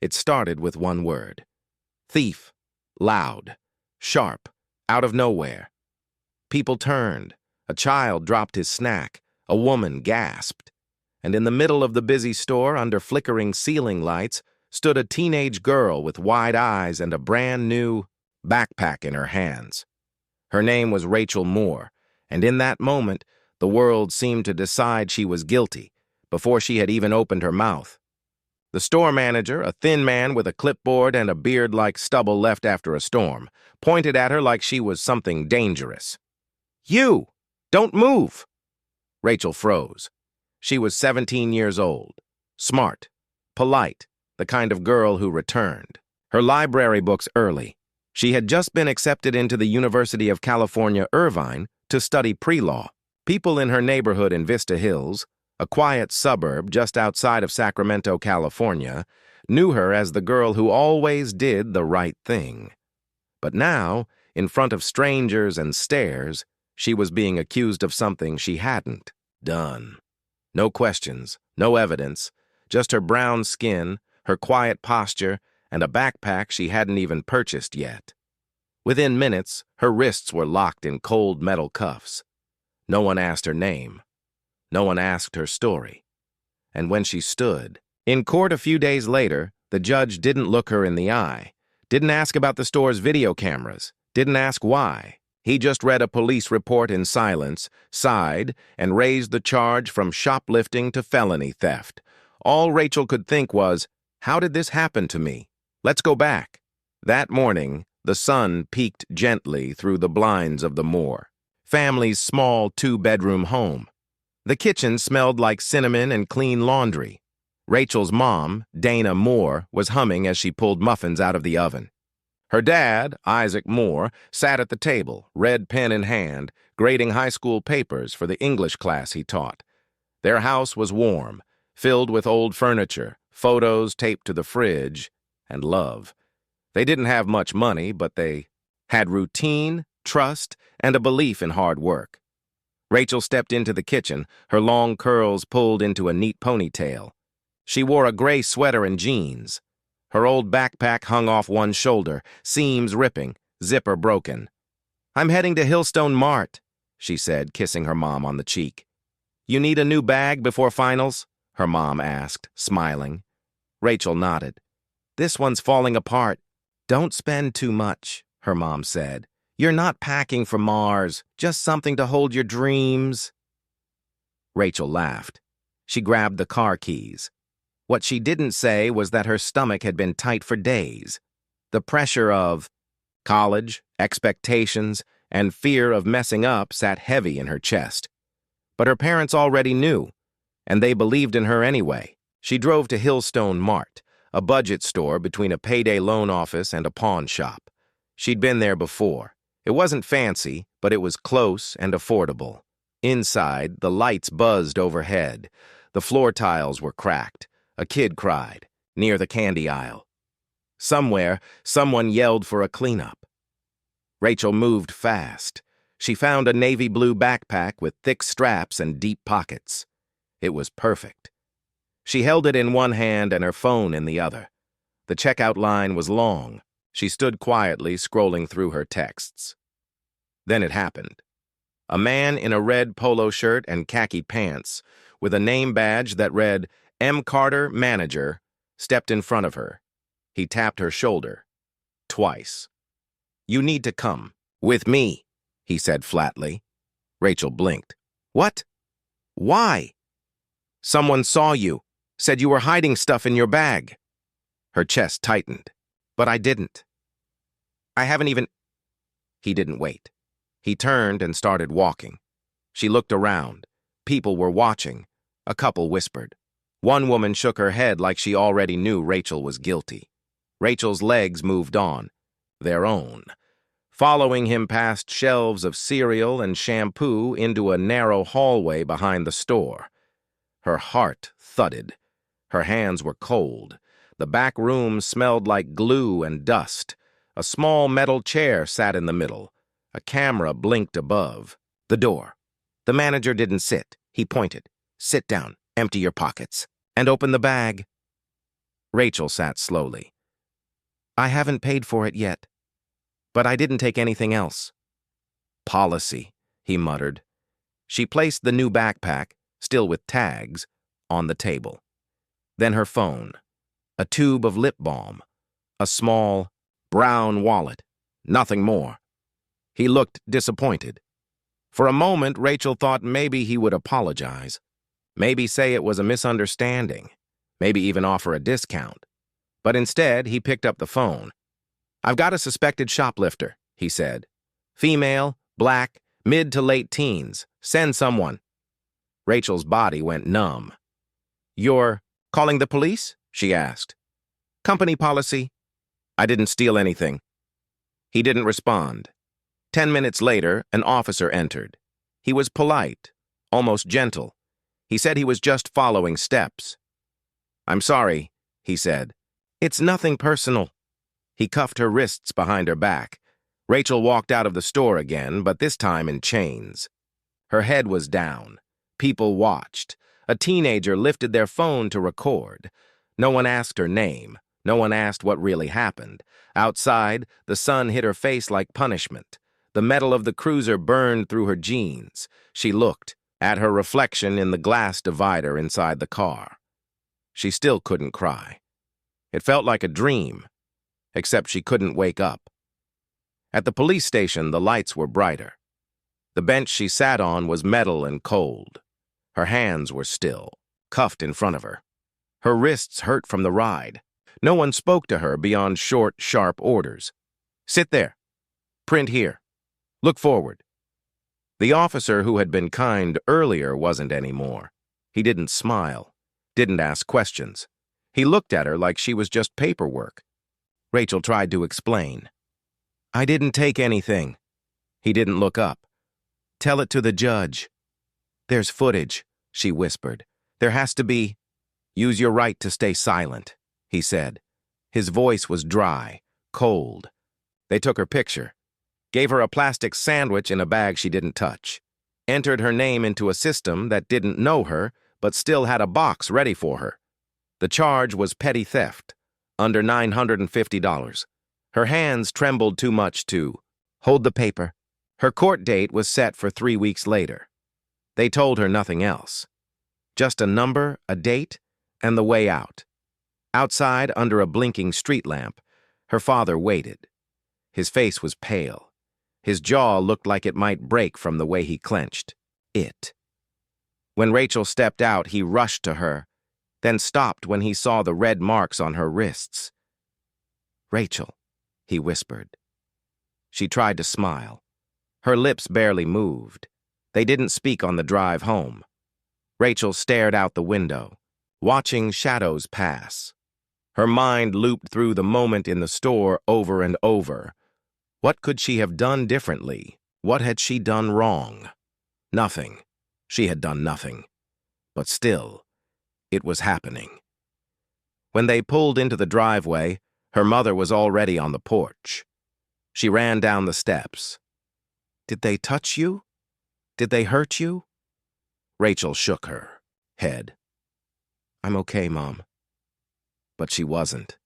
It started with one word. Thief. Loud. Sharp. Out of nowhere. People turned. A child dropped his snack. A woman gasped. And in the middle of the busy store, under flickering ceiling lights, stood a teenage girl with wide eyes and a brand new backpack in her hands. Her name was Rachel Moore, and in that moment, the world seemed to decide she was guilty before she had even opened her mouth. The store manager, a thin man with a clipboard and a beard like stubble left after a storm, pointed at her like she was something dangerous. "You! Don't move!" Rachel froze. She was 17 years old, smart, polite, the kind of girl who returned her library books early. She had just been accepted into the University of California, Irvine, to study pre-law. People in her neighborhood in Vista Hills, a quiet suburb just outside of Sacramento, California, knew her as the girl who always did the right thing. But now, in front of strangers and stares, she was being accused of something she hadn't done. No questions, no evidence, just her brown skin, her quiet posture, and a backpack she hadn't even purchased yet. Within minutes, her wrists were locked in cold metal cuffs. No one asked her name. No one asked her story. And when she stood in court a few days later, the judge didn't look her in the eye, didn't ask about the store's video cameras, didn't ask why. He just read a police report in silence, sighed, and raised the charge from shoplifting to felony theft. All Rachel could think was, how did this happen to me? Let's go back. That morning, the sun peeked gently through the blinds of the Moore family's small two-bedroom home. The kitchen smelled like cinnamon and clean laundry. Rachel's mom, Dana Moore, was humming as she pulled muffins out of the oven. Her dad, Isaac Moore, sat at the table, red pen in hand, grading high school papers for the English class he taught. Their house was warm, filled with old furniture, photos taped to the fridge, and love. They didn't have much money, but they had routine, trust, and a belief in hard work. Rachel stepped into the kitchen, her long curls pulled into a neat ponytail. She wore a gray sweater and jeans. Her old backpack hung off one shoulder, seams ripping, zipper broken. "I'm heading to Hillstone Mart," she said, kissing her mom on the cheek. "You need a new bag before finals?" her mom asked, smiling. Rachel nodded. "This one's falling apart." "Don't spend too much," her mom said. "You're not packing for Mars, just something to hold your dreams." Rachel laughed. She grabbed the car keys. What she didn't say was that her stomach had been tight for days. The pressure of college, expectations, and fear of messing up sat heavy in her chest. But her parents already knew, and they believed in her anyway. She drove to Hillstone Mart, a budget store between a payday loan office and a pawn shop. She'd been there before. It wasn't fancy, but it was close and affordable. Inside, the lights buzzed overhead. The floor tiles were cracked. A kid cried, near the candy aisle. Somewhere, someone yelled for a cleanup. Rachel moved fast. She found a navy blue backpack with thick straps and deep pockets. It was perfect. She held it in one hand and her phone in the other. The checkout line was long. She stood quietly, scrolling through her texts. Then it happened. A man in a red polo shirt and khaki pants, with a name badge that read M. Carter, Manager, stepped in front of her. He tapped her shoulder. Twice. "You need to come. With me," he said flatly. Rachel blinked. "What? Why?" "Someone saw you. Said you were hiding stuff in your bag." Her chest tightened. "But I didn't. I haven't even—" He didn't wait. He turned and started walking. She looked around. People were watching. A couple whispered. One woman shook her head like she already knew Rachel was guilty. Rachel's legs moved on. Their own. Following him past shelves of cereal and shampoo into a narrow hallway behind the store. Her heart thudded. Her hands were cold. The back room smelled like glue and dust. A small metal chair sat in the middle. A camera blinked above. The door. The manager didn't sit. He pointed. "Sit down, empty your pockets, and open the bag." Rachel sat slowly. I haven't paid for it yet, but I didn't take anything else. Policy, he muttered. She placed the new backpack, still with tags, on the table. Then her phone, a tube of lip balm, a small, brown wallet, nothing more. He looked disappointed. For a moment, Rachel thought maybe he would apologize, maybe say it was a misunderstanding, maybe even offer a discount. But instead, he picked up the phone. I've got a suspected shoplifter, he said. Female, black, mid to late teens. Send someone. Rachel's body went numb. You're calling the police? She asked. Company policy. I didn't steal anything. He didn't respond. 10 minutes later, an officer entered. He was polite, almost gentle. He said he was just following steps. I'm sorry, he said. It's nothing personal. He cuffed her wrists behind her back. Rachel walked out of the store again, but this time in chains. Her head was down. People watched. A teenager lifted their phone to record. No one asked her name. No one asked what really happened. Outside, the sun hit her face like punishment. The metal of the cruiser burned through her jeans. She looked at her reflection in the glass divider inside the car. She still couldn't cry. It felt like a dream, except she couldn't wake up. At the police station, the lights were brighter. The bench she sat on was metal and cold. Her hands were still, cuffed in front of her. Her wrists hurt from the ride. No one spoke to her beyond short, sharp orders. Sit there. Print here. Look forward. The officer who had been kind earlier wasn't anymore. He didn't smile, didn't ask questions. He looked at her like she was just paperwork. Rachel tried to explain. I didn't take anything. He didn't look up. Tell it to the judge. There's footage, she whispered. There has to be. Use your right to stay silent, he said. His voice was dry, cold. They took her picture, gave her a plastic sandwich in a bag she didn't touch, entered her name into a system that didn't know her but still had a box ready for her. The charge was petty theft, under $950. Her hands trembled too much to hold the paper. Her court date was set for 3 weeks later. They told her nothing else. Just a number, a date, and the way out. Outside, under a blinking street lamp, her father waited. His face was pale. His jaw looked like it might break from the way he clenched. It. When Rachel stepped out, he rushed to her, then stopped when he saw the red marks on her wrists. Rachel, he whispered. She tried to smile. Her lips barely moved. They didn't speak on the drive home. Rachel stared out the window, watching shadows pass. Her mind looped through the moment in the store over and over. What could she have done differently? What had she done wrong? Nothing. She had done nothing. But still, it was happening. When they pulled into the driveway, her mother was already on the porch. She ran down the steps. Did they touch you? Did they hurt you? Rachel shook her head. I'm okay, Mom. But she wasn't.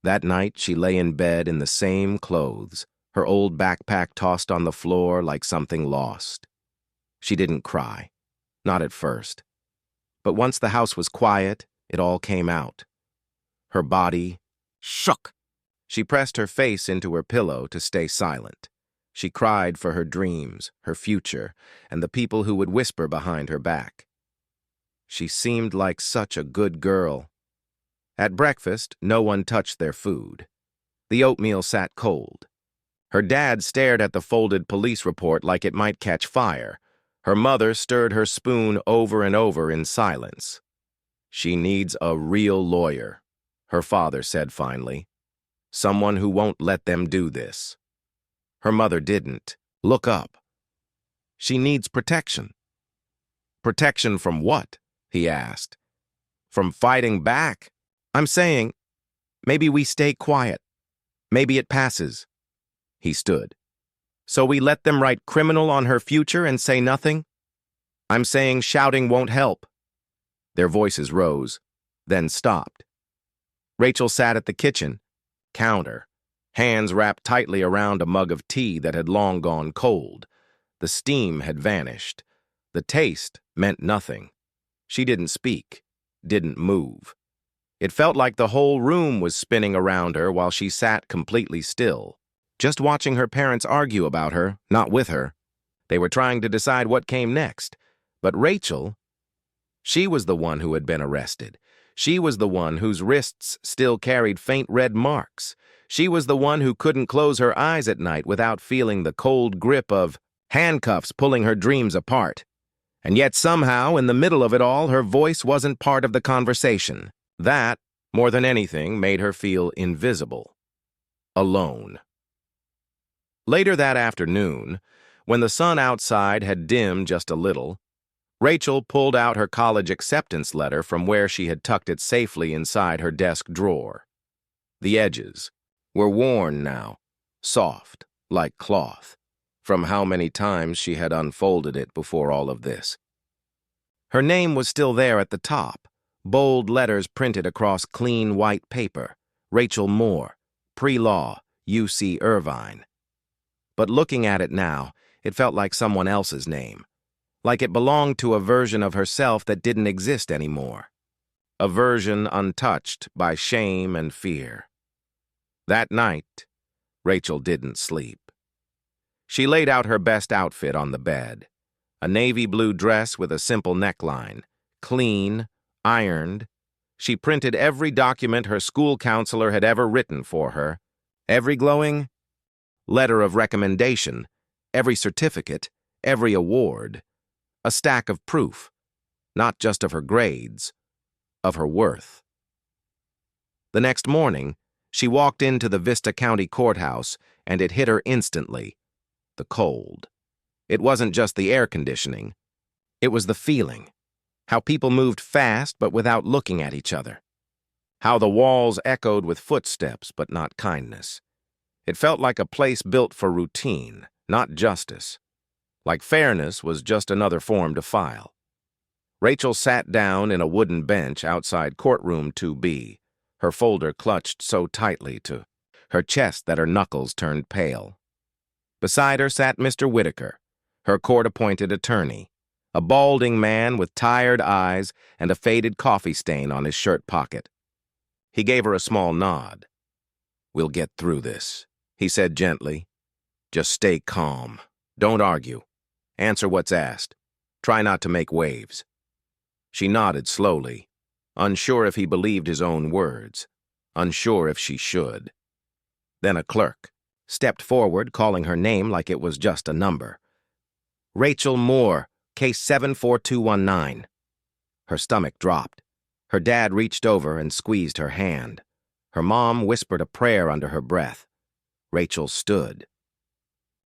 That night, she lay in bed in the same clothes, her old backpack tossed on the floor like something lost. She didn't cry, not at first. But once the house was quiet, it all came out. Her body shook. She pressed her face into her pillow to stay silent. She cried for her dreams, her future, and the people who would whisper behind her back. She seemed like such a good girl. At breakfast, no one touched their food. The oatmeal sat cold. Her dad stared at the folded police report like it might catch fire. Her mother stirred her spoon over and over in silence. She needs a real lawyer, her father said finally. Someone who won't let them do this. Her mother didn't look up. She needs protection. Protection from what? He asked. From fighting back? I'm saying, maybe we stay quiet. Maybe it passes. He stood. So we let them write criminal on her future and say nothing? I'm saying shouting won't help. Their voices rose, then stopped. Rachel sat at the kitchen counter, hands wrapped tightly around a mug of tea that had long gone cold. The steam had vanished. The taste meant nothing. She didn't speak, didn't move. It felt like the whole room was spinning around her while she sat completely still, just watching her parents argue about her, not with her. They were trying to decide what came next. But Rachel, she was the one who had been arrested. She was the one whose wrists still carried faint red marks. She was the one who couldn't close her eyes at night without feeling the cold grip of handcuffs pulling her dreams apart. And yet somehow, in the middle of it all, her voice wasn't part of the conversation. That, more than anything, made her feel invisible. Alone. Later that afternoon, when the sun outside had dimmed just a little, Rachel pulled out her college acceptance letter from where she had tucked it safely inside her desk drawer. The edges were worn now, soft, like cloth, from how many times she had unfolded it before all of this. Her name was still there at the top, bold letters printed across clean white paper. Rachel Moore, pre-law, UC Irvine. But looking at it now, it felt like someone else's name, like it belonged to a version of herself that didn't exist anymore, a version untouched by shame and fear. That night, Rachel didn't sleep. She laid out her best outfit on the bed, a navy blue dress with a simple neckline, clean, ironed. She printed every document her school counselor had ever written for her, every glowing letter of recommendation, every certificate, every award, a stack of proof, not just of her grades, of her worth. The next morning, she walked into the Vista County Courthouse, and it hit her instantly. The cold. It wasn't just the air conditioning. It was the feeling. How people moved fast but without looking at each other. How the walls echoed with footsteps but not kindness. It felt like a place built for routine, not justice. Like fairness was just another form to file. Rachel sat down in a wooden bench outside courtroom 2B, her folder clutched so tightly to her chest that her knuckles turned pale. Beside her sat Mr. Whitaker, her court-appointed attorney, a balding man with tired eyes and a faded coffee stain on his shirt pocket. He gave her a small nod. "We'll get through this," he said gently. "Just stay calm. Don't argue. Answer what's asked. Try not to make waves." She nodded slowly, unsure if he believed his own words, unsure if she should. Then a clerk stepped forward, calling her name like it was just a number. "Rachel Moore, case 74219. Her stomach dropped. Her dad reached over and squeezed her hand. Her mom whispered a prayer under her breath. Rachel stood.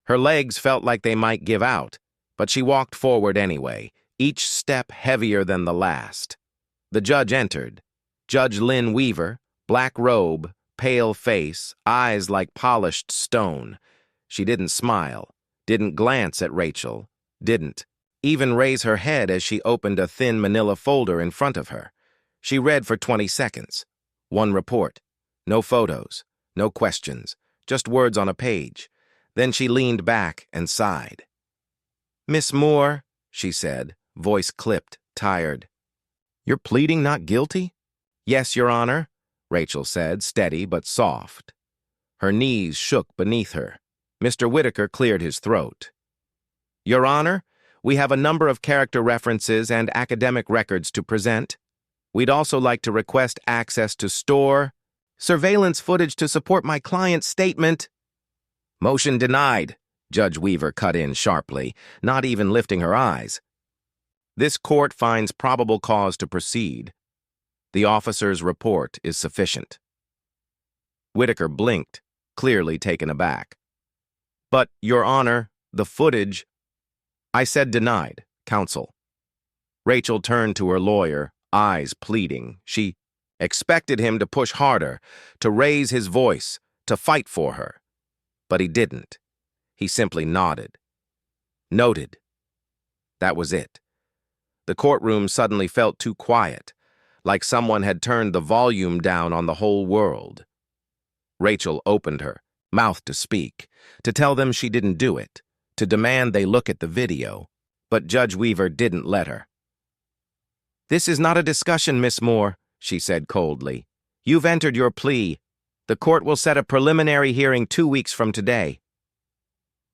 Her legs felt like they might give out, but she walked forward anyway, each step heavier than the last. The judge entered. Judge Lynn Weaver, black robe, pale face, eyes like polished stone. She didn't smile, didn't glance at Rachel, didn't even raise her head as she opened a thin manila folder in front of her. She read for 20 seconds. One report. No photos, no questions, just words on a page. Then she leaned back and sighed. "Miss Moore," she said, voice clipped, tired. "You're pleading not guilty?" "Yes, Your Honor," Rachel said, steady but soft. Her knees shook beneath her. Mr. Whitaker cleared his throat. "Your Honor, we have a number of character references and academic records to present. We'd also like to request access to surveillance footage to support my client's statement." "Motion denied," Judge Weaver cut in sharply, not even lifting her eyes. "This court finds probable cause to proceed. The officer's report is sufficient." Whitaker blinked, clearly taken aback. "But, Your Honor, the footage—" "I said denied, counsel." Rachel turned to her lawyer, eyes pleading. She expected him to push harder, to raise his voice, to fight for her. But he didn't. He simply nodded. Noted. That was it. The courtroom suddenly felt too quiet, like someone had turned the volume down on the whole world. Rachel opened her mouth to speak, to tell them she didn't do it, to demand they look at the video, but Judge Weaver didn't let her. "This is not a discussion, Miss Moore," she said coldly. "You've entered your plea. The court will set a preliminary hearing 2 weeks from today."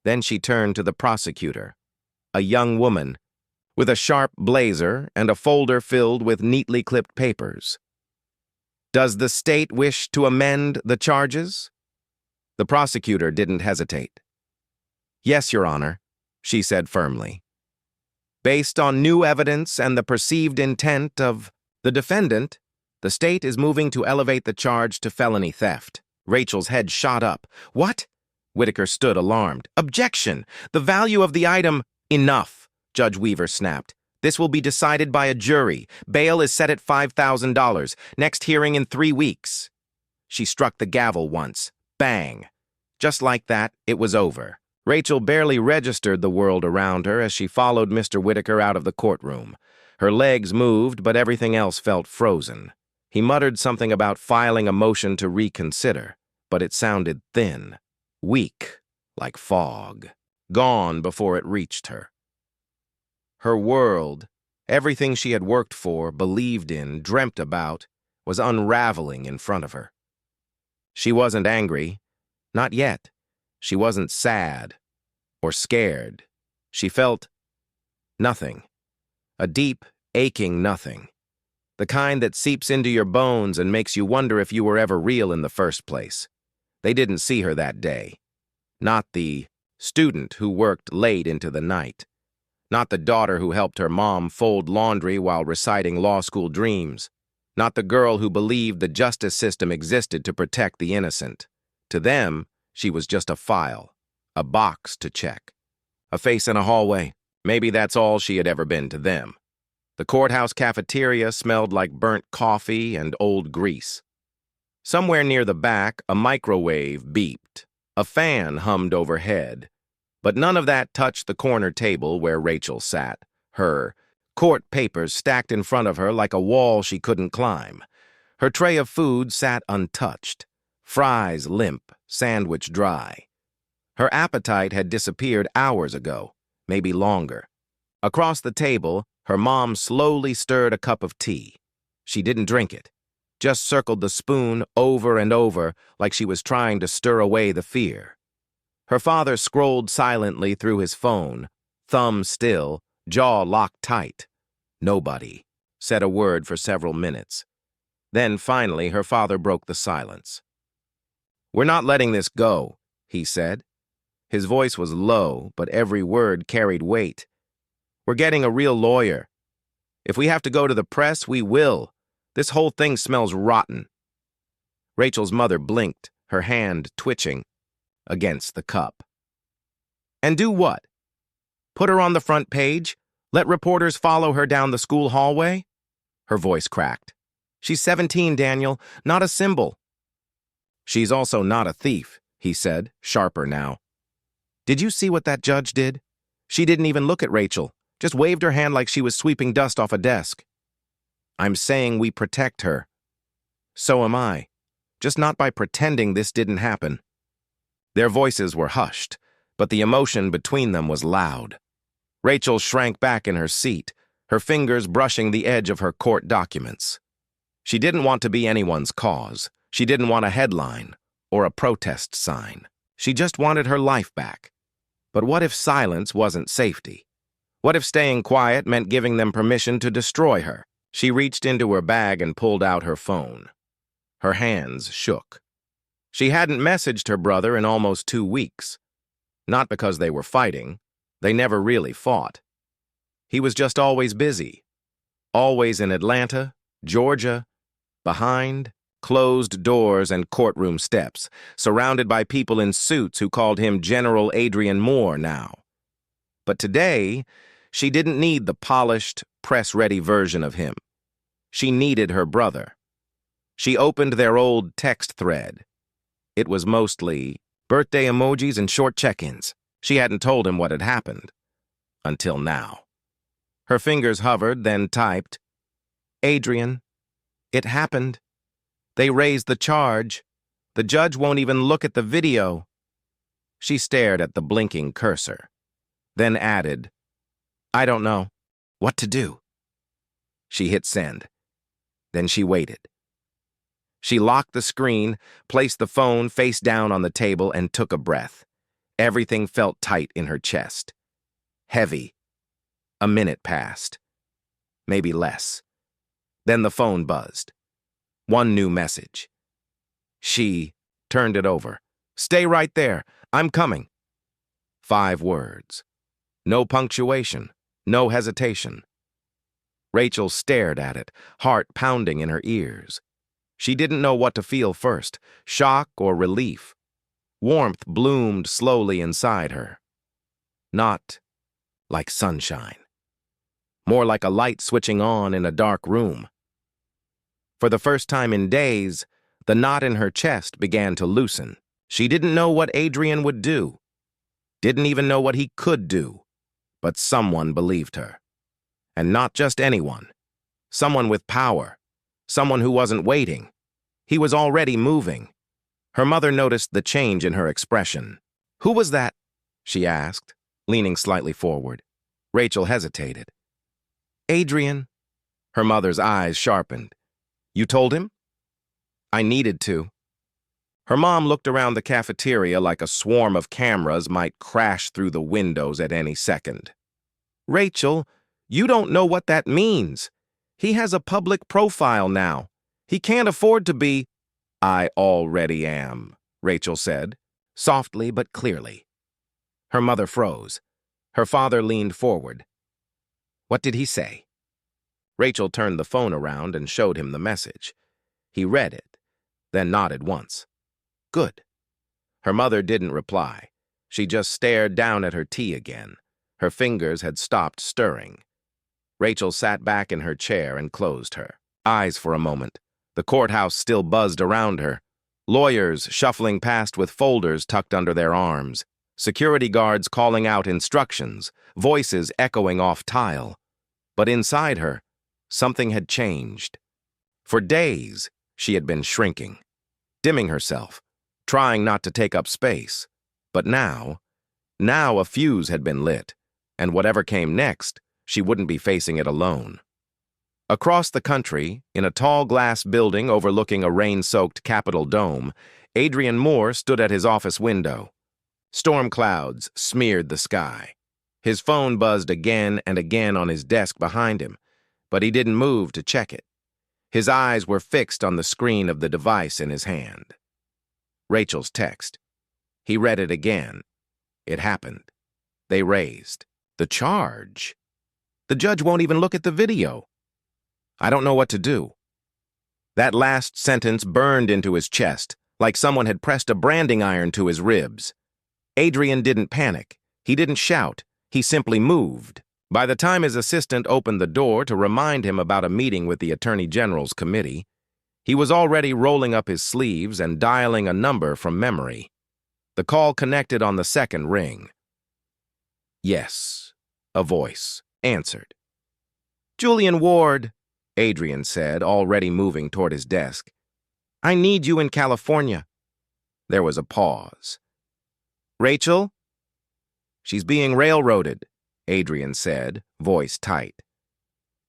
Then she turned to the prosecutor, a young woman, with a sharp blazer and a folder filled with neatly clipped papers. "Does the state wish to amend the charges?" The prosecutor didn't hesitate. "Yes, Your Honor," she said firmly. "Based on new evidence and the perceived intent of the defendant, the state is moving to elevate the charge to felony theft." Rachel's head shot up. "What?" Whitaker stood alarmed. "Objection! The value of the item—" "Enough," Judge Weaver snapped. "This will be decided by a jury. Bail is set at $5,000. Next hearing in 3 weeks." She struck the gavel once. Bang! Just like that, it was over. Rachel barely registered the world around her as she followed Mr. Whitaker out of the courtroom. Her legs moved, but everything else felt frozen. He muttered something about filing a motion to reconsider, but it sounded thin, weak, like fog, gone before it reached her. Her world, everything she had worked for, believed in, dreamt about, was unraveling in front of her. She wasn't angry. Not yet. She wasn't sad or scared. She felt nothing. A deep, aching nothing. The kind that seeps into your bones and makes you wonder if you were ever real in the first place. They didn't see her that day. Not the student who worked late into the night. Not the daughter who helped her mom fold laundry while reciting law school dreams. Not the girl who believed the justice system existed to protect the innocent. To them, she was just a file, a box to check, a face in a hallway. Maybe that's all she had ever been to them. The courthouse cafeteria smelled like burnt coffee and old grease. Somewhere near the back, a microwave beeped. A fan hummed overhead. But none of that touched the corner table where Rachel sat, her court papers stacked in front of her like a wall she couldn't climb. Her tray of food sat untouched, fries limp, sandwich dry. Her appetite had disappeared hours ago, maybe longer. Across the table, her mom slowly stirred a cup of tea. She didn't drink it, just circled the spoon over and over like she was trying to stir away the fear. Her father scrolled silently through his phone, thumb still, jaw locked tight. Nobody said a word for several minutes. Then finally her father broke the silence. "We're not letting this go," he said. His voice was low, but every word carried weight. "We're getting a real lawyer. If we have to go to the press, we will. This whole thing smells rotten." Rachel's mother blinked, her hand twitching against the cup. "And do what? Put her on the front page? Let reporters follow her down the school hallway?" Her voice cracked. "She's 17, Daniel, not a symbol." "She's also not a thief," he said, sharper now. "Did you see what that judge did? She didn't even look at Rachel, just waved her hand like she was sweeping dust off a desk." "I'm saying we protect her." "So am I, just not by pretending this didn't happen." Their voices were hushed, but the emotion between them was loud. Rachel shrank back in her seat, her fingers brushing the edge of her court documents. She didn't want to be anyone's cause. She didn't want a headline or a protest sign. She just wanted her life back. But what if silence wasn't safety? What if staying quiet meant giving them permission to destroy her? She reached into her bag and pulled out her phone. Her hands shook. She hadn't messaged her brother in almost 2 weeks. Not because they were fighting. They never really fought. He was just always busy. Always in Atlanta, Georgia, behind closed doors and courtroom steps, surrounded by people in suits who called him General Adrian Moore now. But today, she didn't need the polished, press-ready version of him. She needed her brother. She opened their old text thread. It was mostly birthday emojis and short check-ins. She hadn't told him what had happened. Until now. Her fingers hovered, then typed, "Adrian, It happened. They raised the charge. The judge won't even look at the video. She stared at the blinking cursor, then added, I don't know what to do. She hit send. Then she waited. She locked the screen, placed the phone face down on the table, and took a breath. Everything felt tight in her chest. Heavy. A minute passed. Maybe less. Then the phone buzzed. One new message. She turned it over. Stay right there. I'm coming. 5 words. No punctuation. No hesitation. Rachel stared at it, heart pounding in her ears. She didn't know what to feel first, shock or relief. Warmth bloomed slowly inside her. Not like sunshine. More like a light switching on in a dark room. For the first time in days, the knot in her chest began to loosen. She didn't know what Adrian would do. Didn't even know what he could do. But someone believed her. And not just anyone. Someone with power. Someone who wasn't waiting. He was already moving. Her mother noticed the change in her expression. Who was that? She asked, leaning slightly forward. Rachel hesitated. Adrian. Her mother's eyes sharpened. You told him? I needed to. Her mom looked around the cafeteria like a swarm of cameras might crash through the windows at any second. Rachel, you don't know what that means. He has a public profile now. He can't afford to be— I already am, Rachel said, softly but clearly. Her mother froze. Her father leaned forward. What did he say? Rachel turned the phone around and showed him the message. He read it, then nodded once. Good. Her mother didn't reply. She just stared down at her tea again. Her fingers had stopped stirring. Rachel sat back in her chair and closed her eyes for a moment. The courthouse still buzzed around her. Lawyers shuffling past with folders tucked under their arms. Security guards calling out instructions, voices echoing off tile. But inside her, something had changed. For days, she had been shrinking, dimming herself, trying not to take up space. But now a fuse had been lit, and whatever came next, she wouldn't be facing it alone. Across the country, in a tall glass building overlooking a rain-soaked Capitol dome, Adrian Moore stood at his office window. Storm clouds smeared the sky. His phone buzzed again and again on his desk behind him, but he didn't move to check it. His eyes were fixed on the screen of the device in his hand. Rachel's text. He read it again. It happened. They raised the charge. The judge won't even look at the video. I don't know what to do. That last sentence burned into his chest, like someone had pressed a branding iron to his ribs. Adrian didn't panic. He didn't shout. He simply moved. By the time his assistant opened the door to remind him about a meeting with the Attorney General's committee, he was already rolling up his sleeves and dialing a number from memory. The call connected on the second ring. Yes, a voice answered. Julian Ward, Adrian said, already moving toward his desk. I need you in California. There was a pause. Rachel? She's being railroaded, Adrian said, voice tight.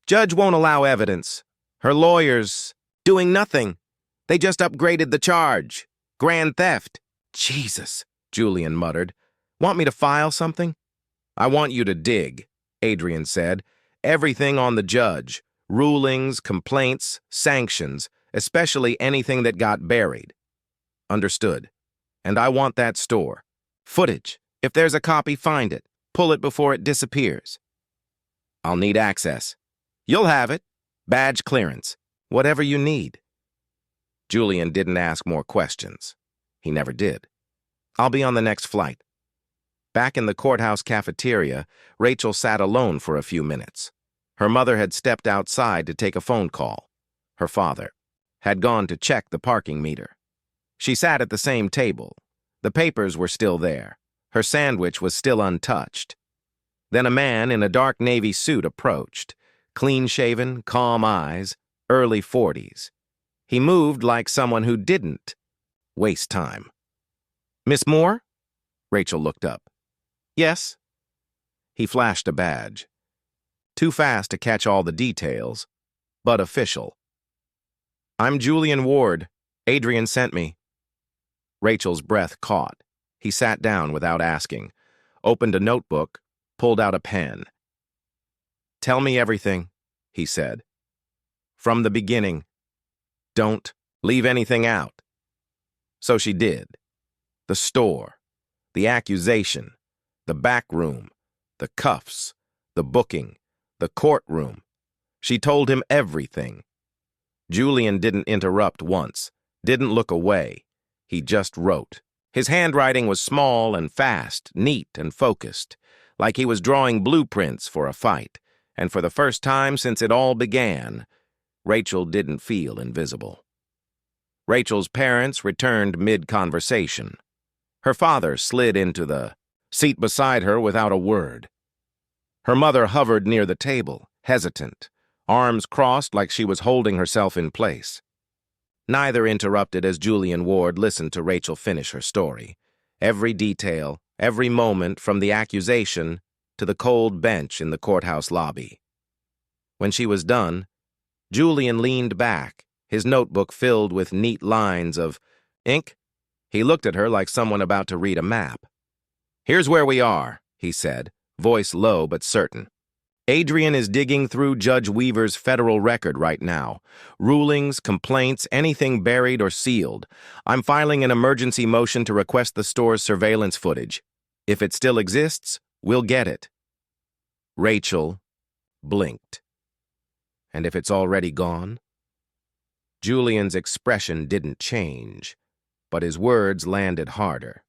Judge won't allow evidence. Her lawyers doing nothing. They just upgraded the charge. Grand theft. Jesus, Julian muttered. Want me to file something? I want you to dig, Adrian said. Everything on the judge. Rulings, complaints, sanctions, especially anything that got buried. Understood. And I want that store. Footage. If there's a copy, find it. Pull it before it disappears. I'll need access. You'll have it. Badge clearance. Whatever you need. Julian didn't ask more questions. He never did. I'll be on the next flight. Back in the courthouse cafeteria, Rachel sat alone for a few minutes. Her mother had stepped outside to take a phone call. Her father had gone to check the parking meter. She sat at the same table. The papers were still there. Her sandwich was still untouched. Then a man in a dark navy suit approached, clean-shaven, calm eyes, early 40s. He moved like someone who didn't waste time. "Miss Moore?" Rachel looked up. "Yes." He flashed a badge. Too fast to catch all the details, but official. "I'm Julian Ward. Adrian sent me." Rachel's breath caught. He sat down without asking, opened a notebook, pulled out a pen. "Tell me everything," he said. "From the beginning. Don't leave anything out." So she did. The store, the accusation, the back room, the cuffs, the booking, the courtroom. She told him everything. Julian didn't interrupt once, didn't look away. He just wrote. His handwriting was small and fast, neat and focused, like he was drawing blueprints for a fight, and for the first time since it all began, Rachel didn't feel invisible. Rachel's parents returned mid-conversation. Her father slid into the seat beside her without a word. Her mother hovered near the table, hesitant, arms crossed like she was holding herself in place. Neither interrupted as Julian Ward listened to Rachel finish her story. Every detail, every moment from the accusation to the cold bench in the courthouse lobby. When she was done, Julian leaned back, his notebook filled with neat lines of ink. He looked at her like someone about to read a map. "Here's where we are," he said, voice low but certain. "Adrian is digging through Judge Weaver's federal record right now. Rulings, complaints, anything buried or sealed. I'm filing an emergency motion to request the store's surveillance footage. If it still exists, we'll get it." Rachel blinked. "And if it's already gone?" Julian's expression didn't change, but his words landed harder.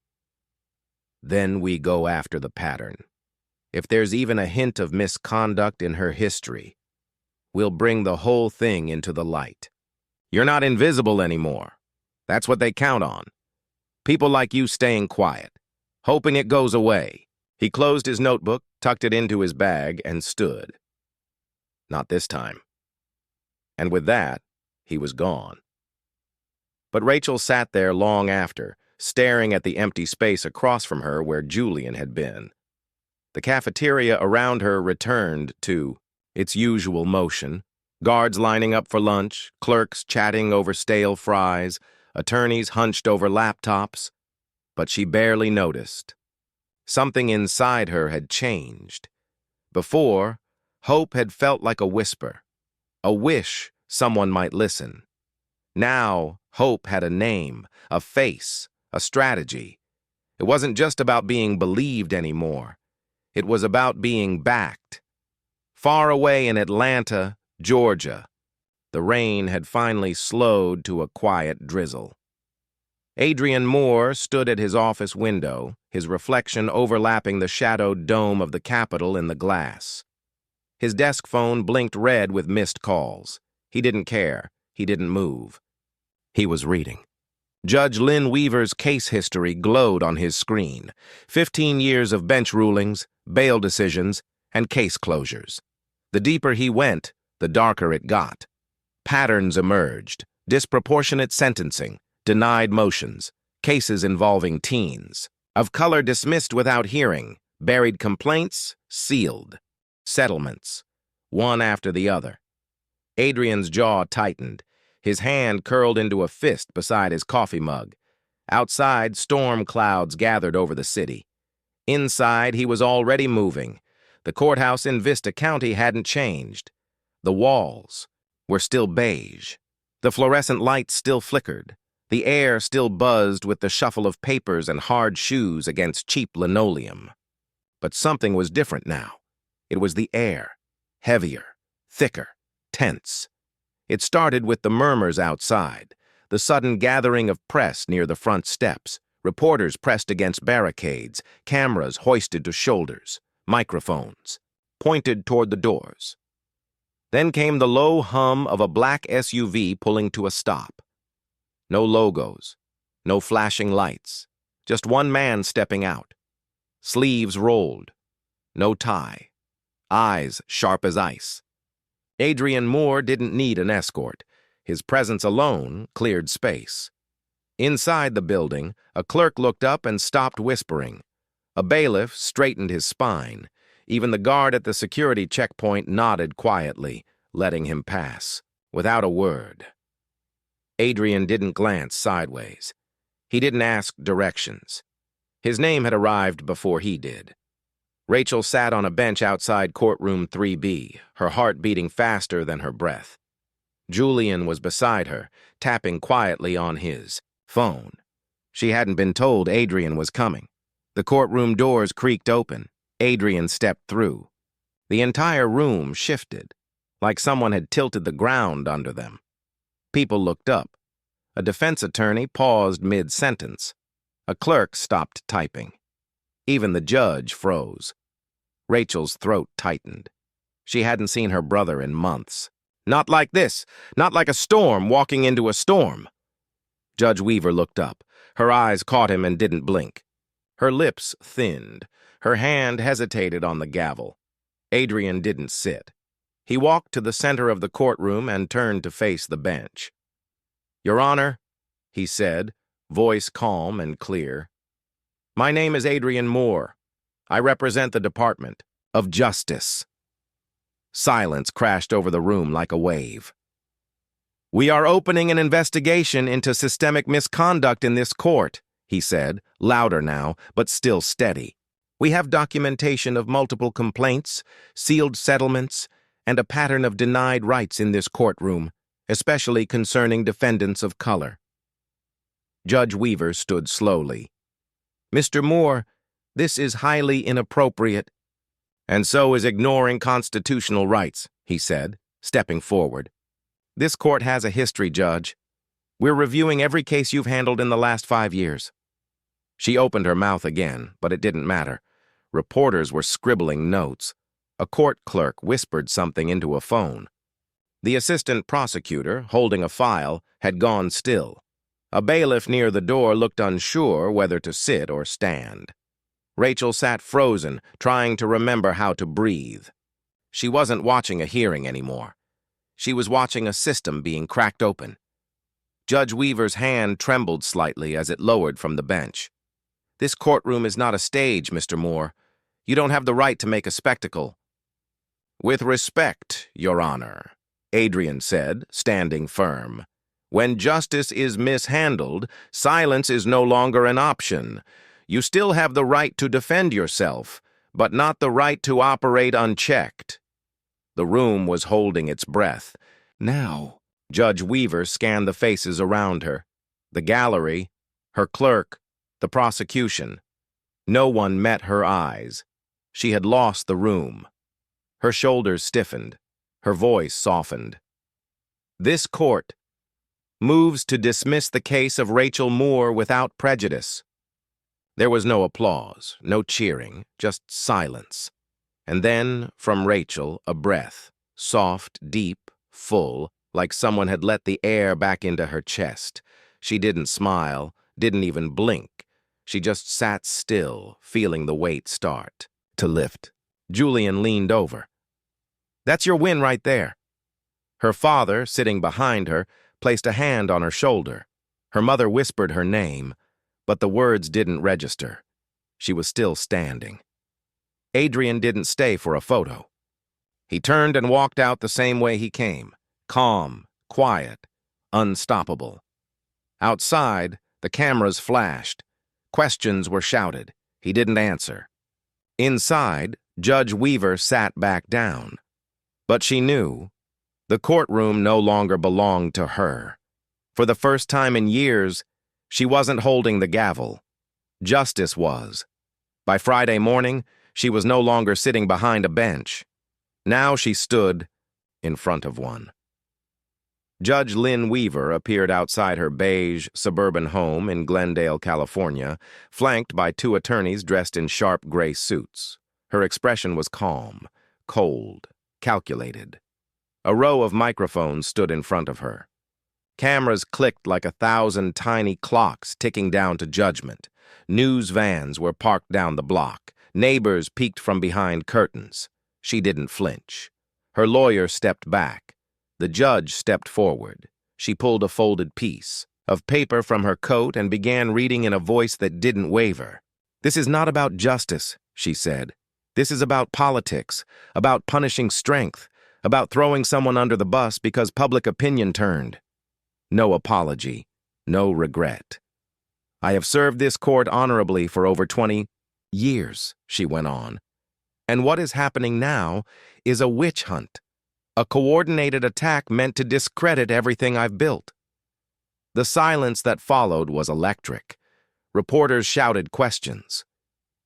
"Then we go after the pattern. If there's even a hint of misconduct in her history, we'll bring the whole thing into the light. You're not invisible anymore. That's what they count on. People like you staying quiet, hoping it goes away." He closed his notebook, tucked it into his bag, and stood. Not this time. And with that, he was gone. But Rachel sat there long after, staring at the empty space across from her where Julian had been. The cafeteria around her returned to its usual motion, guards lining up for lunch, clerks chatting over stale fries, attorneys hunched over laptops. But she barely noticed. Something inside her had changed. Before, hope had felt like a whisper, a wish someone might listen. Now, hope had a name, a face, a strategy. It wasn't just about being believed anymore. It was about being backed. Far away in Atlanta, Georgia, the rain had finally slowed to a quiet drizzle. Adrian Moore stood at his office window, his reflection overlapping the shadowed dome of the Capitol in the glass. His desk phone blinked red with missed calls. He didn't care. He didn't move. He was reading. Judge Lynn Weaver's case history glowed on his screen. 15 years of bench rulings, bail decisions, and case closures. The deeper he went, the darker it got. Patterns emerged: disproportionate sentencing, denied motions, cases involving teens, of color dismissed without hearing, buried complaints, sealed, settlements, one after the other. Adrian's jaw tightened. His hand curled into a fist beside his coffee mug. Outside, storm clouds gathered over the city. Inside, he was already moving. The courthouse in Vista County hadn't changed. The walls were still beige. The fluorescent lights still flickered. The air still buzzed with the shuffle of papers and hard shoes against cheap linoleum. But something was different now. It was the air. Heavier, thicker, tense. It started with the murmurs outside, the sudden gathering of press near the front steps, reporters pressed against barricades, cameras hoisted to shoulders, microphones pointed toward the doors. Then came the low hum of a black SUV pulling to a stop. No logos, no flashing lights, just one man stepping out. Sleeves rolled, no tie, eyes sharp as ice. Adrian Moore didn't need an escort. His presence alone cleared space. Inside the building, a clerk looked up and stopped whispering. A bailiff straightened his spine. Even the guard at the security checkpoint nodded quietly, letting him pass, without a word. Adrian didn't glance sideways. He didn't ask directions. His name had arrived before he did. Rachel sat on a bench outside courtroom 3B, her heart beating faster than her breath. Julian was beside her, tapping quietly on his phone. She hadn't been told Adrian was coming. The courtroom doors creaked open. Adrian stepped through. The entire room shifted, like someone had tilted the ground under them. People looked up. A defense attorney paused mid-sentence. A clerk stopped typing. Even the judge froze. Rachel's throat tightened. She hadn't seen her brother in months. Not like this. Not like a storm walking into a storm. Judge Weaver looked up. Her eyes caught him and didn't blink. Her lips thinned. Her hand hesitated on the gavel. Adrian didn't sit. He walked to the center of the courtroom and turned to face the bench. "Your Honor," he said, voice calm and clear. "My name is Adrian Moore. I represent the Department of Justice." Silence crashed over the room like a wave. "We are opening an investigation into systemic misconduct in this court," he said, louder now, but still steady. "We have documentation of multiple complaints, sealed settlements, and a pattern of denied rights in this courtroom, especially concerning defendants of color." Judge Weaver stood slowly. "Mr. Moore, this is highly inappropriate." "And so is ignoring constitutional rights," he said, stepping forward. "This court has a history, Judge. We're reviewing every case you've handled in the last 5 years." She opened her mouth again, but it didn't matter. Reporters were scribbling notes. A court clerk whispered something into a phone. The assistant prosecutor, holding a file, had gone still. A bailiff near the door looked unsure whether to sit or stand. Rachel sat frozen, trying to remember how to breathe. She wasn't watching a hearing anymore. She was watching a system being cracked open. Judge Weaver's hand trembled slightly as it lowered from the bench. "This courtroom is not a stage, Mr. Moore. You don't have the right to make a spectacle." "With respect, Your Honor," Adrian said, standing firm. "When justice is mishandled, silence is no longer an option. You still have the right to defend yourself, but not the right to operate unchecked." The room was holding its breath. Now, Judge Weaver scanned the faces around her. The gallery, her clerk, the prosecution. No one met her eyes. She had lost the room. Her shoulders stiffened. Her voice softened. "This court moves to dismiss the case of Rachel Moore without prejudice." There was no applause, no cheering, just silence. And then, from Rachel, a breath, soft, deep, full, like someone had let the air back into her chest. She didn't smile, didn't even blink. She just sat still, feeling the weight start to lift. Julian leaned over. "That's your win right there." Her father, sitting behind her, placed a hand on her shoulder. Her mother whispered her name, but the words didn't register. She was still standing. Adrian didn't stay for a photo. He turned and walked out the same way he came, calm, quiet, unstoppable. Outside, the cameras flashed. Questions were shouted. He didn't answer. Inside, Judge Weaver sat back down. But she knew the courtroom no longer belonged to her. For the first time in years, she wasn't holding the gavel. Justice was. By Friday morning, she was no longer sitting behind a bench. Now she stood in front of one. Judge Lynn Weaver appeared outside her beige, suburban home in Glendale, California, flanked by 2 attorneys dressed in sharp gray suits. Her expression was calm, cold, calculated. A row of microphones stood in front of her. Cameras clicked like 1,000 tiny clocks ticking down to judgment. News vans were parked down the block. Neighbors peeked from behind curtains. She didn't flinch. Her lawyer stepped back. The judge stepped forward. She pulled a folded piece of paper from her coat and began reading in a voice that didn't waver. "This is not about justice," she said. "This is about politics, about punishing strength, about throwing someone under the bus because public opinion turned. No apology, no regret. I have served this court honorably for over 20 years," she went on. "And what is happening now is a witch hunt, a coordinated attack meant to discredit everything I've built." The silence that followed was electric. Reporters shouted questions.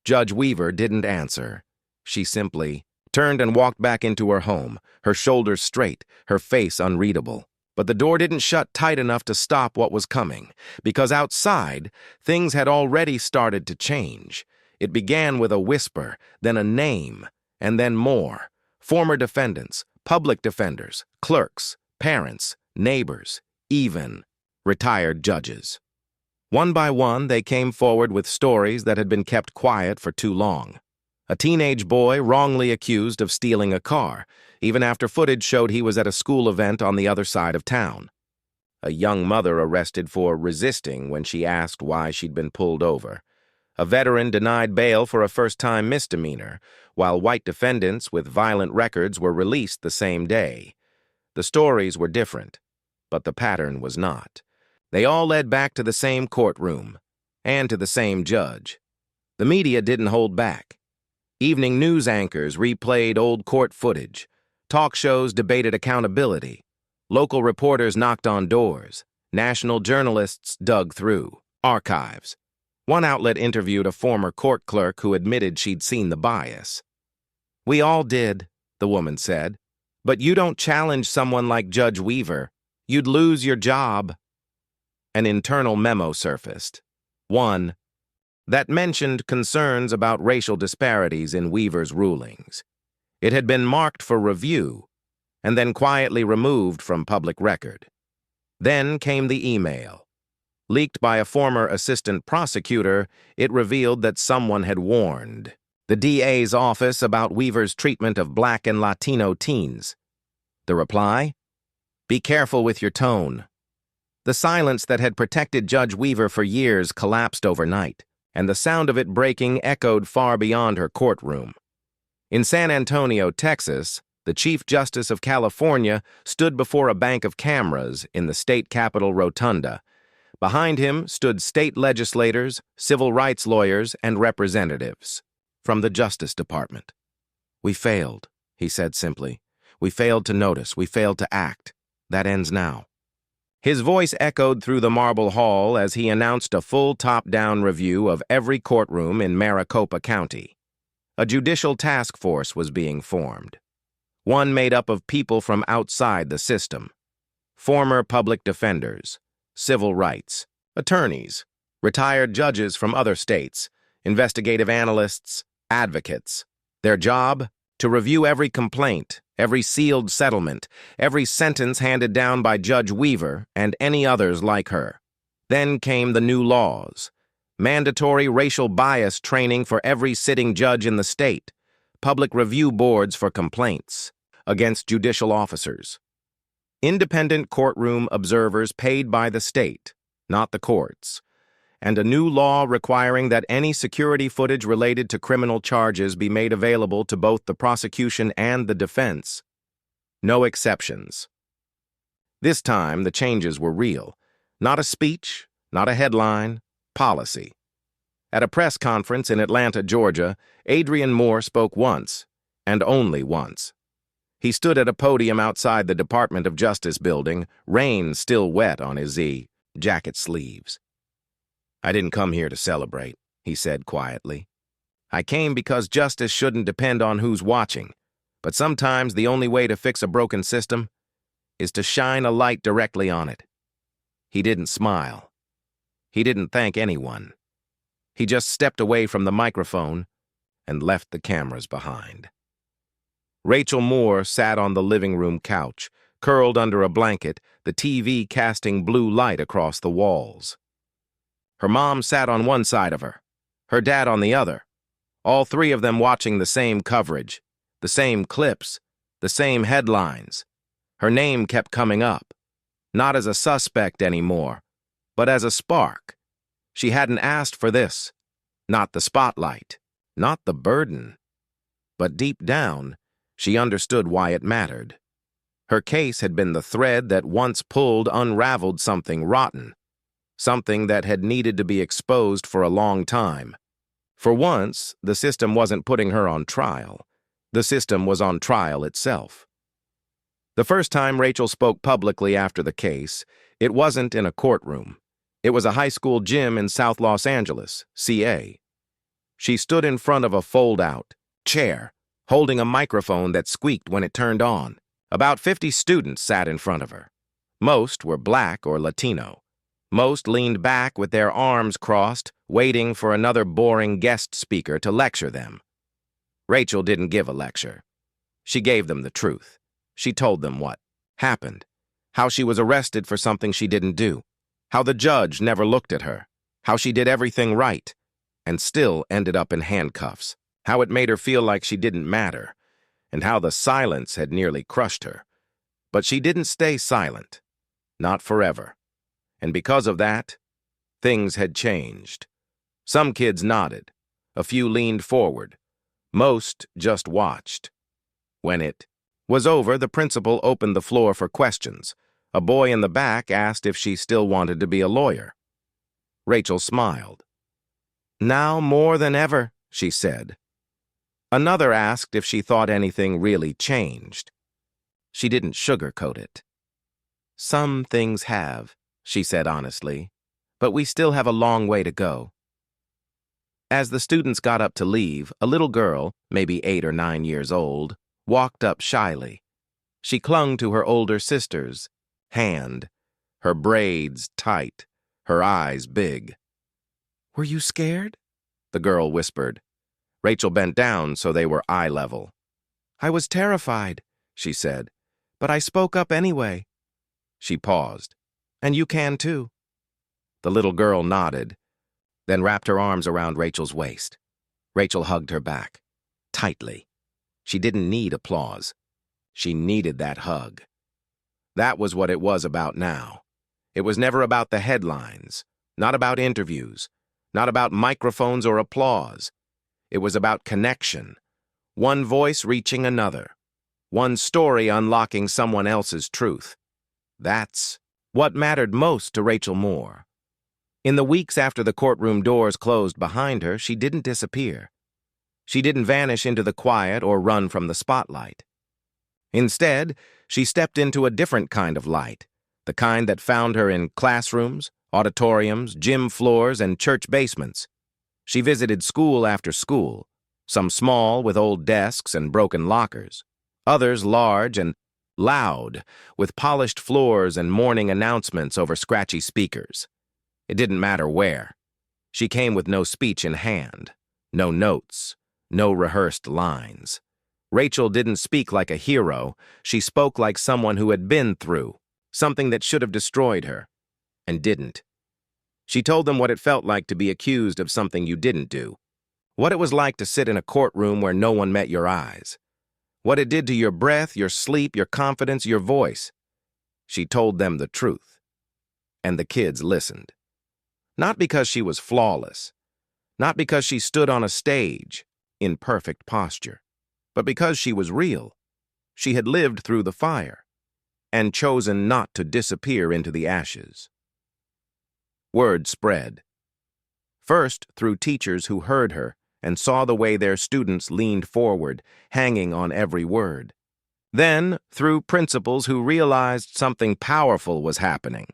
Judge Weaver didn't answer. She simply turned and walked back into her home, her shoulders straight, her face unreadable. But the door didn't shut tight enough to stop what was coming, because outside, things had already started to change. It began with a whisper, then a name, and then more. Former defendants, public defenders, clerks, parents, neighbors, even retired judges. One by one, they came forward with stories that had been kept quiet for too long. A teenage boy wrongly accused of stealing a car, even after footage showed he was at a school event on the other side of town. A young mother arrested for resisting when she asked why she'd been pulled over. A veteran denied bail for a first-time misdemeanor, while white defendants with violent records were released the same day. The stories were different, but the pattern was not. They all led back to the same courtroom, and to the same judge. The media didn't hold back. Evening news anchors replayed old court footage. Talk shows debated accountability. Local reporters knocked on doors. National journalists dug through archives. One outlet interviewed a former court clerk who admitted she'd seen the bias. "We all did," the woman said. "But you don't challenge someone like Judge Weaver. You'd lose your job." An internal memo surfaced. One that mentioned concerns about racial disparities in Weaver's rulings. It had been marked for review, and then quietly removed from public record. Then came the email. Leaked by a former assistant prosecutor, it revealed that someone had warned the DA's office about Weaver's treatment of Black and Latino teens. The reply? "Be careful with your tone." The silence that had protected Judge Weaver for years collapsed overnight, and the sound of it breaking echoed far beyond her courtroom. In San Antonio, Texas, the Chief Justice of California stood before a bank of cameras in the state capitol rotunda. Behind him stood state legislators, civil rights lawyers, and representatives from the Justice Department. "We failed," he said simply. "We failed to notice. We failed to act. That ends now." His voice echoed through the marble hall as he announced a full top-down review of every courtroom in Maricopa County. A judicial task force was being formed, one made up of people from outside the system: former public defenders, civil rights, attorneys, retired judges from other states, investigative analysts, advocates. Their job? To review every complaint, every sealed settlement, every sentence handed down by Judge Weaver and any others like her. Then came the new laws. Mandatory racial bias training for every sitting judge in the state. Public review boards for complaints against judicial officers. Independent courtroom observers paid by the state, not the courts. And a new law requiring that any security footage related to criminal charges be made available to both the prosecution and the defense. No exceptions. This time, the changes were real. Not a speech, not a headline, policy. At a press conference in Atlanta, Georgia, Adrian Moore spoke once, and only once. He stood at a podium outside the Department of Justice building, rain still wet on his jacket sleeves. "I didn't come here to celebrate," he said quietly. "I came because justice shouldn't depend on who's watching, but sometimes the only way to fix a broken system is to shine a light directly on it." He didn't smile. He didn't thank anyone. He just stepped away from the microphone and left the cameras behind. Rachel Moore sat on the living room couch, curled under a blanket, the TV casting blue light across the walls. Her mom sat on one side of her, her dad on the other, all three of them watching the same coverage, the same clips, the The same headlines. Her name kept coming up, not as a suspect anymore, but as a spark. She hadn't asked for this, not the spotlight, not the burden. But deep down, she understood why it mattered. Her case had been the thread that once pulled unraveled something rotten, something that had needed to be exposed for a long time. For once, the system wasn't putting her on trial. The system was on trial itself. The first time Rachel spoke publicly after the case, it wasn't in a courtroom. It was a high school gym in South Los Angeles, CA. She stood in front of a fold-out chair, holding a microphone that squeaked when it turned on. About 50 students sat in front of her. Most were Black or Latino. Most leaned back with their arms crossed, waiting for another boring guest speaker to lecture them. Rachel didn't give a lecture. She gave them the truth. She told them what happened, how she was arrested for something she didn't do, how the judge never looked at her, how she did everything right and still ended up in handcuffs, how it made her feel like she didn't matter, and how the silence had nearly crushed her. But she didn't stay silent, not forever. And because of that, things had changed. Some kids nodded, a few leaned forward, most just watched. When it was over, the principal opened the floor for questions. A boy in the back asked if she still wanted to be a lawyer. Rachel smiled. "Now more than ever," she said. Another asked if she thought anything really changed. She didn't sugarcoat it. "Some things have," she said honestly, "but we still have a long way to go." As the students got up to leave, a little girl, maybe 8 or 9 years old, walked up shyly. She clung to her older sister's hand, her braids tight, her eyes big. "Were you scared?" the girl whispered. Rachel bent down so they were eye level. "I was terrified," she said, "but I spoke up anyway." She paused. "And you can too." The little girl nodded, then wrapped her arms around Rachel's waist. Rachel hugged her back, tightly. She didn't need applause. She needed that hug. That was what it was about now. It was never about the headlines, not about interviews, not about microphones or applause. It was about connection, one voice reaching another, one story unlocking someone else's truth. That's what mattered most to Rachel Moore. In the weeks after the courtroom doors closed behind her, she didn't disappear. She didn't vanish into the quiet or run from the spotlight. Instead, she stepped into a different kind of light, the kind that found her in classrooms, auditoriums, gym floors, and church basements. She visited school after school, some small with old desks and broken lockers, others large and loud, with polished floors and morning announcements over scratchy speakers. It didn't matter where. She came with no speech in hand, no notes, no rehearsed lines. Rachel didn't speak like a hero. She spoke like someone who had been through something that should have destroyed her, and didn't. She told them what it felt like to be accused of something you didn't do, what it was like to sit in a courtroom where no one met your eyes, what it did to your breath, your sleep, your confidence, your voice. She told them the truth, and the kids listened. Not because she was flawless, not because she stood on a stage in perfect posture, but because she was real. She had lived through the fire and chosen not to disappear into the ashes. Word spread. First, through teachers who heard her and saw the way their students leaned forward, hanging on every word. Then, through principals who realized something powerful was happening.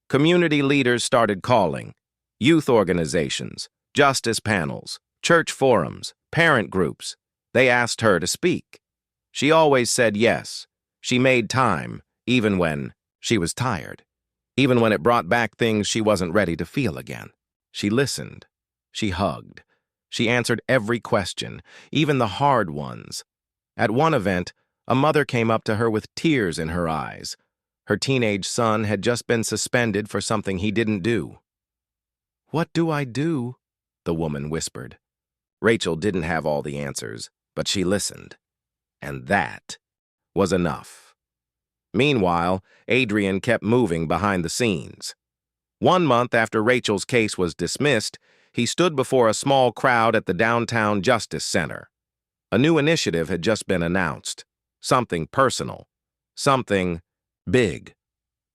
Community leaders started calling, youth organizations, justice panels, church forums, parent groups. They asked her to speak. She always said yes. She made time, even when she was tired, even when it brought back things she wasn't ready to feel again. She listened. She hugged. She answered every question, even the hard ones. At one event, a mother came up to her with tears in her eyes. Her teenage son had just been suspended for something he didn't do. "What do I do?" the woman whispered. Rachel didn't have all the answers, but she listened. And that was enough. Meanwhile, Adrian kept moving behind the scenes. 1 month after Rachel's case was dismissed, he stood before a small crowd at the downtown Justice Center. A new initiative had just been announced. Something personal. Something big.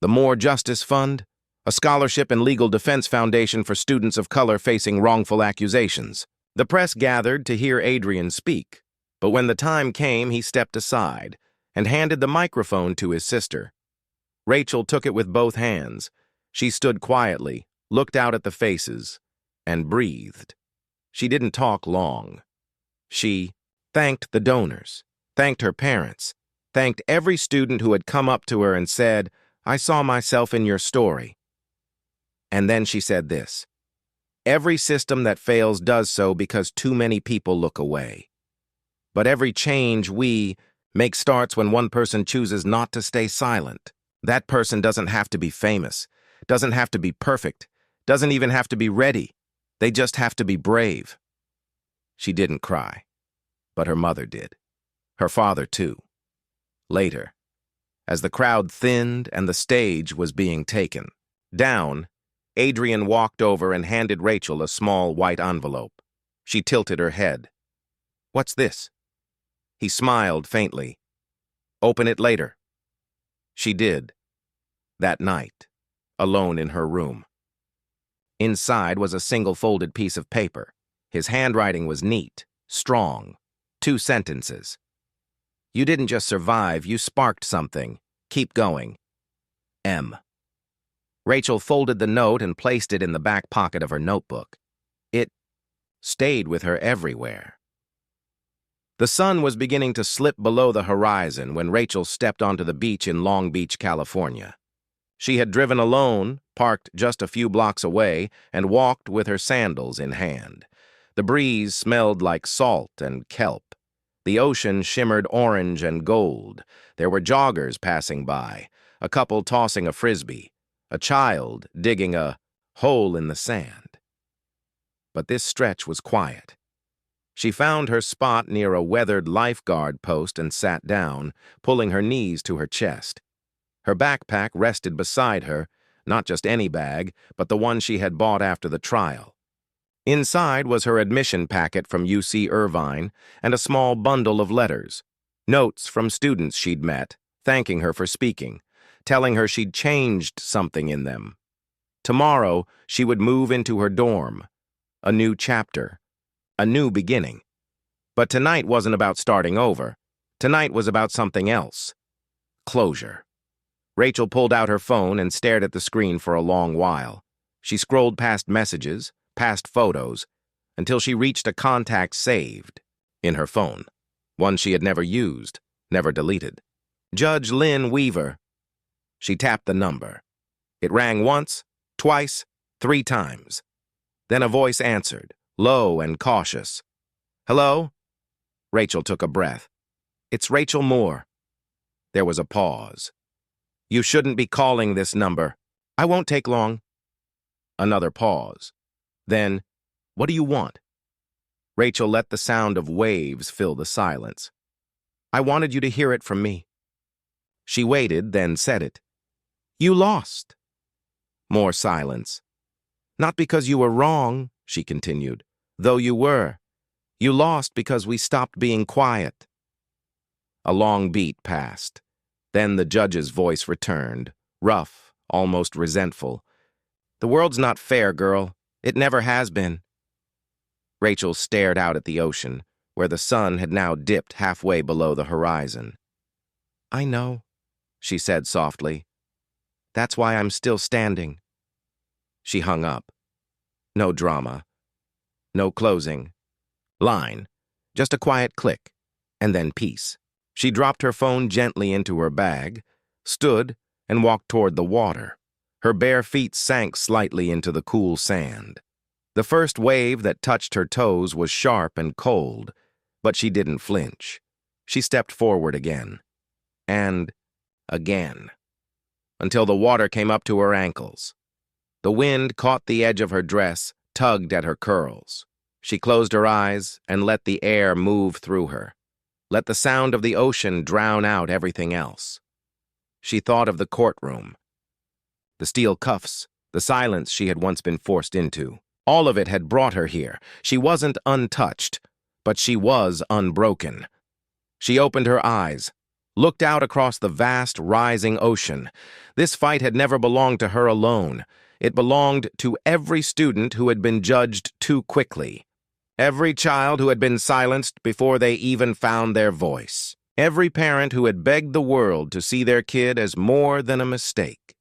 The More Justice Fund, a scholarship and legal defense foundation for students of color facing wrongful accusations. The press gathered to hear Adrian speak, but when the time came, he stepped aside and handed the microphone to his sister. Rachel took it with both hands. She stood quietly, looked out at the faces, and breathed. She didn't talk long. She thanked the donors, thanked her parents, thanked every student who had come up to her and said, "I saw myself in your story." And then she said this: "Every system that fails does so because too many people look away. But every change we make starts when one person chooses not to stay silent. That person doesn't have to be famous, doesn't have to be perfect, doesn't even have to be ready. They just have to be brave." She didn't cry, but her mother did. Her father, too. Later, as the crowd thinned and the stage was being taken down, Adrian walked over and handed Rachel a small white envelope. She tilted her head. "What's this?" He smiled faintly. "Open it later." She did. That night, alone in her room. Inside was a single folded piece of paper. His handwriting was neat, strong. 2 sentences. "You didn't just survive, you sparked something. Keep going. M." Rachel folded the note and placed it in the back pocket of her notebook. It stayed with her everywhere. The sun was beginning to slip below the horizon when Rachel stepped onto the beach in Long Beach, California. She had driven alone, parked just a few blocks away, and walked with her sandals in hand. The breeze smelled like salt and kelp. The ocean shimmered orange and gold. There were joggers passing by, a couple tossing a frisbee, a child digging a hole in the sand. But this stretch was quiet. She found her spot near a weathered lifeguard post and sat down, pulling her knees to her chest. Her backpack rested beside her, not just any bag, but the one she had bought after the trial. Inside was her admission packet from UC Irvine and a small bundle of letters, notes from students she'd met, thanking her for speaking, telling her she'd changed something in them. Tomorrow, she would move into her dorm. A new chapter. A new beginning. But tonight wasn't about starting over. Tonight was about something else. Closure. Rachel pulled out her phone and stared at the screen for a long while. She scrolled past messages, past photos, until she reached a contact saved in her phone, one she had never used, never deleted. Judge Lynn Weaver. She tapped the number. It rang once, twice, 3 times. Then a voice answered, low and cautious. "Hello?" Rachel took a breath. "It's Rachel Moore." There was a pause. "You shouldn't be calling this number. I won't take long." Another pause. Then, "What do you want?" Rachel let the sound of waves fill the silence. "I wanted you to hear it from me." She waited, then said it. "You lost." More silence. "Not because you were wrong," she continued, "though you were. You lost because we stopped being quiet." A long beat passed. Then the judge's voice returned, rough, almost resentful. "The world's not fair, girl. It never has been." Rachel stared out at the ocean, where the sun had now dipped halfway below the horizon. "I know," she said softly. "That's why I'm still standing." She hung up. No drama. No closing line. Just a quiet click, and then peace. She dropped her phone gently into her bag, stood, and walked toward the water. Her bare feet sank slightly into the cool sand. The first wave that touched her toes was sharp and cold, but she didn't flinch. She stepped forward again. And again. Until the water came up to her ankles. The wind caught the edge of her dress, tugged at her curls. She closed her eyes and let the air move through her. Let the sound of the ocean drown out everything else. She thought of the courtroom, the steel cuffs, the silence she had once been forced into. All of it had brought her here. She wasn't untouched, but she was unbroken. She opened her eyes, looked out across the vast, rising ocean. This fight had never belonged to her alone. It belonged to every student who had been judged too quickly. Every child who had been silenced before they even found their voice. Every parent who had begged the world to see their kid as more than a mistake.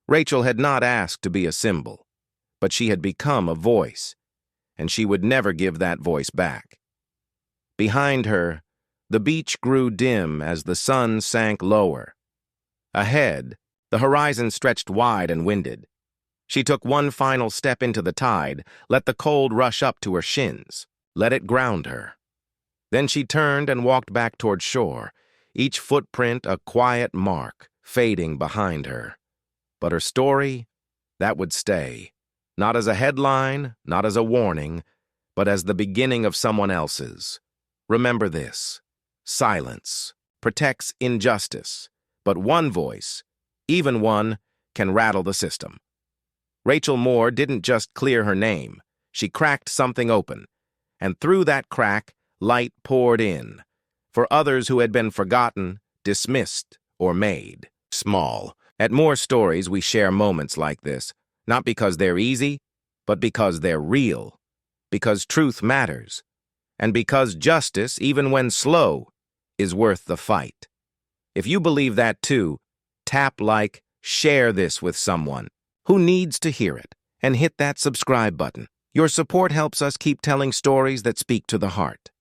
Rachel had not asked to be a symbol, but she had become a voice, and she would never give that voice back. Behind her, the beach grew dim as the sun sank lower. Ahead, the horizon stretched wide and winded. She took one final step into the tide, let the cold rush up to her shins, let it ground her. Then she turned and walked back toward shore, each footprint a quiet mark, fading behind her. But her story, that would stay, not as a headline, not as a warning, but as the beginning of someone else's. Remember this: silence protects injustice, but one voice, even one, can rattle the system. Rachel Moore didn't just clear her name, she cracked something open, and through that crack, light poured in, for others who had been forgotten, dismissed, or made small. At More Stories, we share moments like this, not because they're easy, but because they're real, because truth matters, and because justice, even when slow, is worth the fight. If you believe that too, tap like, share this with someone who needs to hear it, and hit that subscribe button. Your support helps us keep telling stories that speak to the heart.